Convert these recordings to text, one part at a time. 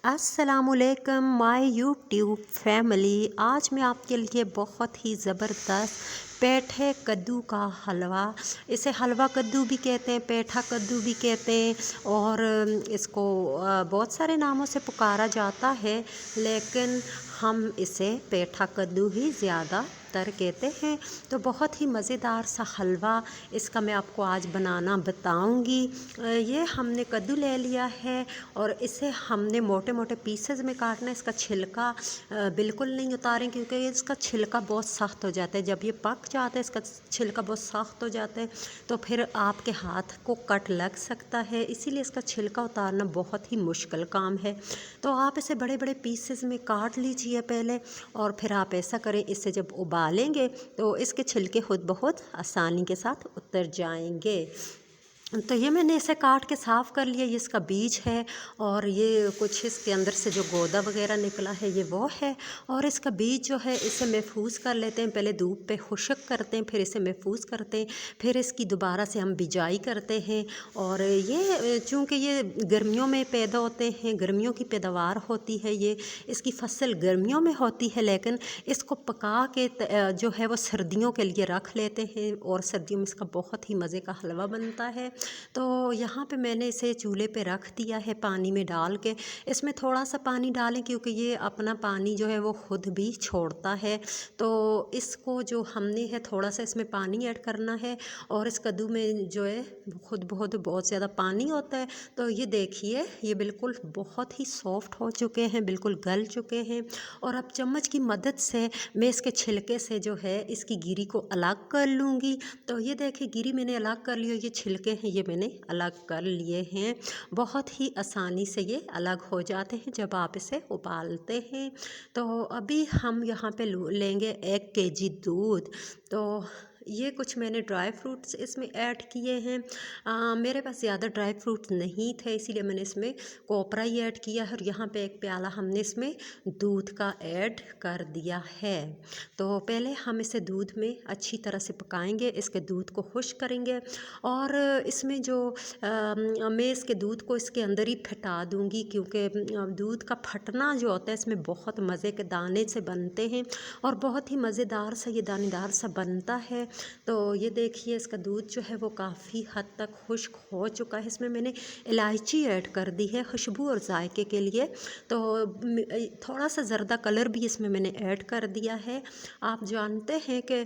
अस्सलामुअलैकुम my YouTube family. आज मैं आपके लिए बहुत ही ज़बरदस्त पेठे कद्दू का हलवा, इसे हलवा कद्दू भी कहते हैं, पेठा कद्दू भी कहते हैं और इसको बहुत सारे नामों से पुकारा जाता है, लेकिन हम इसे पेठा कद्दू ही ज़्यादातर कहते हैं। तो बहुत ही मज़ेदार सा हलवा इसका मैं आपको आज बनाना बताऊंगी। ये हमने कद्दू ले लिया है और इसे हमने मोटे मोटे पीसेस में काटना है। इसका छिलका बिल्कुल नहीं उतारें क्योंकि इसका छिलका बहुत सख्त हो जाता है। जब ये पक जाता है इसका छिलका बहुत सख्त हो जाता है तो फिर आपके हाथ को कट लग सकता है, इसीलिए इसका छिलका उतारना बहुत ही मुश्किल काम है। तो आप इसे बड़े बड़े पीसेस में काट लीजिए पहले, और फिर आप ऐसा करें, इसे जब उबालेंगे तो इसके छिलके खुद बहुत आसानी के साथ उतर जाएंगे। तो ये मैंने इसे काट के साफ़ कर लिया। ये इसका बीज है और ये कुछ इसके अंदर से जो गोदा वगैरह निकला है ये वो है। और इसका बीज जो है इसे महफूज कर लेते हैं, पहले धूप पे खुश्क करते हैं, फिर इसे महफूज करते हैं, फिर इसकी दोबारा से हम बिजाई करते हैं। और ये चूँकि ये गर्मियों में पैदा होते हैं, गर्मियों की पैदावार होती है, ये इसकी फसल गर्मियों में होती है, लेकिन इसको पका के जो है वो सर्दियों के लिए रख लेते हैं और सर्दियों में इसका बहुत ही मज़े का हलवा बनता है। तो यहाँ पे मैंने इसे चूल्हे पे रख दिया है पानी में डाल के। इसमें थोड़ा सा पानी डालें क्योंकि ये अपना पानी जो है वो खुद भी छोड़ता है। तो इसको जो हमने है थोड़ा सा इसमें पानी ऐड करना है और इस कद्दू में जो है खुद बहुत ज़्यादा पानी होता है। तो ये देखिए ये बिल्कुल बहुत ही सॉफ्ट हो चुके हैं, बिल्कुल गल चुके हैं। और अब चम्मच की मदद से मैं इसके छिलके से जो है इसकी गिरी को अलग कर लूँगी। तो ये देखिए गिरी मैंने अलग कर लिया, ये छिलके हैं ये मैंने अलग कर लिए हैं। बहुत ही आसानी से ये अलग हो जाते हैं जब आप इसे उबालते हैं। तो अभी हम यहाँ पे लेंगे 1 केजी दूध। तो ये कुछ मैंने ड्राई फ्रूट्स इसमें ऐड किए हैं। मेरे पास ज़्यादा ड्राई फ्रूट्स नहीं थे, इसीलिए मैंने इसमें कोपरा ही ऐड किया है। और यहाँ पे 1 प्याला हमने इसमें दूध का ऐड कर दिया है। तो पहले हम इसे दूध में अच्छी तरह से पकाएंगे, इसके दूध को खुश्क करेंगे और इसमें जो मैं इसके दूध को इसके अंदर ही फटा दूंगी क्योंकि दूध का फटना जो होता है इसमें बहुत मज़े के दाने से बनते हैं और बहुत ही मज़ेदार सा ये दानेदार सा बनता है। तो ये देखिए इसका दूध जो है वो काफ़ी हद तक खुश्क हो चुका है। इसमें मैंने इलायची ऐड कर दी है खुशबू और जायके के लिए। तो थोड़ा सा ज़र्दा कलर भी इसमें मैंने ऐड कर दिया है। आप जानते हैं कि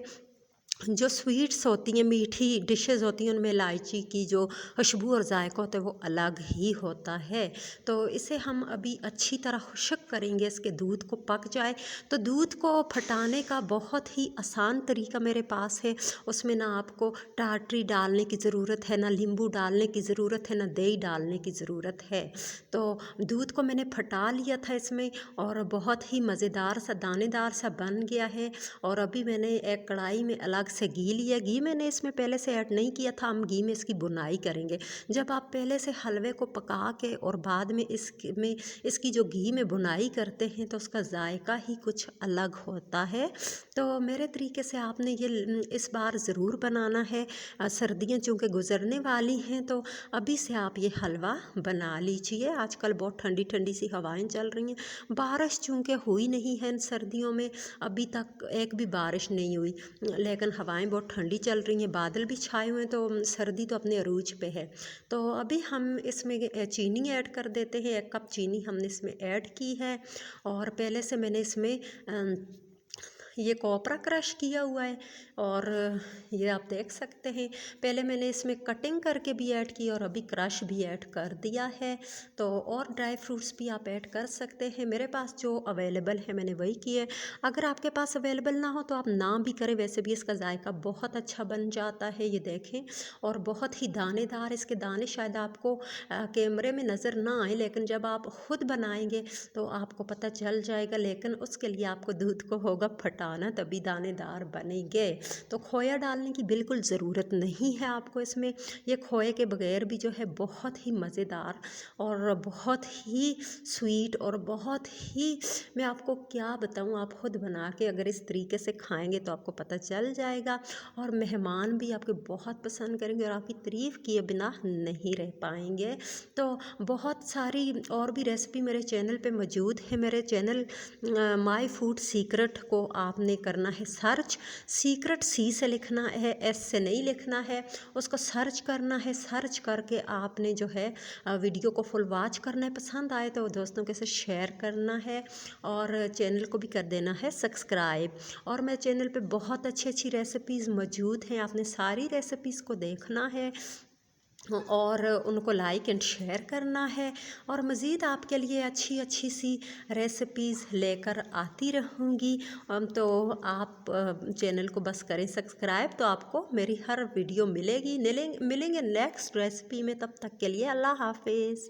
जो स्वीट्स होती हैं, मीठी डिशेस होती हैं, उनमें इलायची की जो खुशबू और जायका होता है वो अलग ही होता है। तो इसे हम अभी अच्छी तरह खुश्क करेंगे, इसके दूध को पक जाए। तो दूध को फटाने का बहुत ही आसान तरीका मेरे पास है। उसमें ना आपको टाटरी डालने की ज़रूरत है, ना नींबू डालने की ज़रूरत है, ना दही डालने की ज़रूरत है। तो दूध को मैंने फटा लिया था इसमें और बहुत ही मज़ेदार सा दानेदार सा बन गया है। और अभी मैंने एक कढ़ाई में अलग से घी लिया। घी मैंने इसमें पहले से ऐड नहीं किया था, हम घी में इसकी बुनाई करेंगे। जब आप पहले से हलवे को पका के और बाद में इसकी जो घी में बुनाई करते हैं तो उसका जायका ही कुछ अलग होता है। तो मेरे तरीके से आपने ये इस बार ज़रूर बनाना है। सर्दियाँ चूँकि गुजरने वाली हैं तो अभी से आप ये हलवा बना लीजिए। आजकल बहुत ठंडी ठंडी सी हवाएं चल रही हैं। बारिश चूँकि हुई नहीं है इन सर्दियों में, अभी तक एक भी बारिश नहीं हुई, लेकिन हवाएं बहुत ठंडी चल रही हैं, बादल भी छाए हुए हैं, तो सर्दी तो अपने अरूज पे है। तो अभी हम इसमें चीनी ऐड कर देते हैं। 1 कप चीनी हमने इसमें ऐड की है और पहले से मैंने इसमें ये कोपरा क्रश किया हुआ है और ये आप देख सकते हैं। पहले मैंने इसमें कटिंग करके भी ऐड की और अभी क्रश भी ऐड कर दिया है। तो और ड्राई फ्रूट्स भी आप ऐड कर सकते हैं, मेरे पास जो अवेलेबल है मैंने वही किए। अगर आपके पास अवेलेबल ना हो तो आप ना भी करें, वैसे भी इसका जायका बहुत अच्छा बन जाता है। ये देखें और बहुत ही दानेदार इसके दाने शायद आपको कैमरे में नज़र ना आए, लेकिन जब आप ख़ुद बनाएंगे तो आपको पता चल जाएगा। लेकिन उसके लिए आपको दूध को होगा फटाना। बताना तभी दानेदार बनेंगे। तो खोया डालने की बिल्कुल ज़रूरत नहीं है आपको इसमें। ये खोए के बगैर भी जो है बहुत ही मज़ेदार और बहुत ही स्वीट और बहुत ही, मैं आपको क्या बताऊँ, आप खुद बना के अगर इस तरीके से खाएंगे तो आपको पता चल जाएगा। और मेहमान भी आपके बहुत पसंद करेंगे और आपकी तारीफ़ किए बिना नहीं रह पाएंगे। तो बहुत सारी और भी रेसिपी मेरे चैनल पे मौजूद है। मेरे चैनल माय फूड सीक्रेट को आपने करना है सर्च। सीक्रेट सी से लिखना है, एस से नहीं लिखना है। उसको सर्च करना है। सर्च करके आपने जो है वीडियो को फुल वॉच करना है। पसंद आए तो दोस्तों के साथ शेयर करना है और चैनल को भी कर देना है सब्सक्राइब। और मेरे चैनल पे बहुत अच्छी अच्छी रेसिपीज़ मौजूद हैं, आपने सारी रेसिपीज़ को देखना है और उनको लाइक एंड शेयर करना है। और मज़ीद आपके लिए अच्छी अच्छी सी रेसिपीज़ लेकर आती रहूँगी। तो आप चैनल को बस करें सब्सक्राइब, तो आपको मेरी हर वीडियो मिलेगी। मिलेंगे नेक्स्ट रेसिपी में। तब तक के लिए अल्लाह हाफिज़।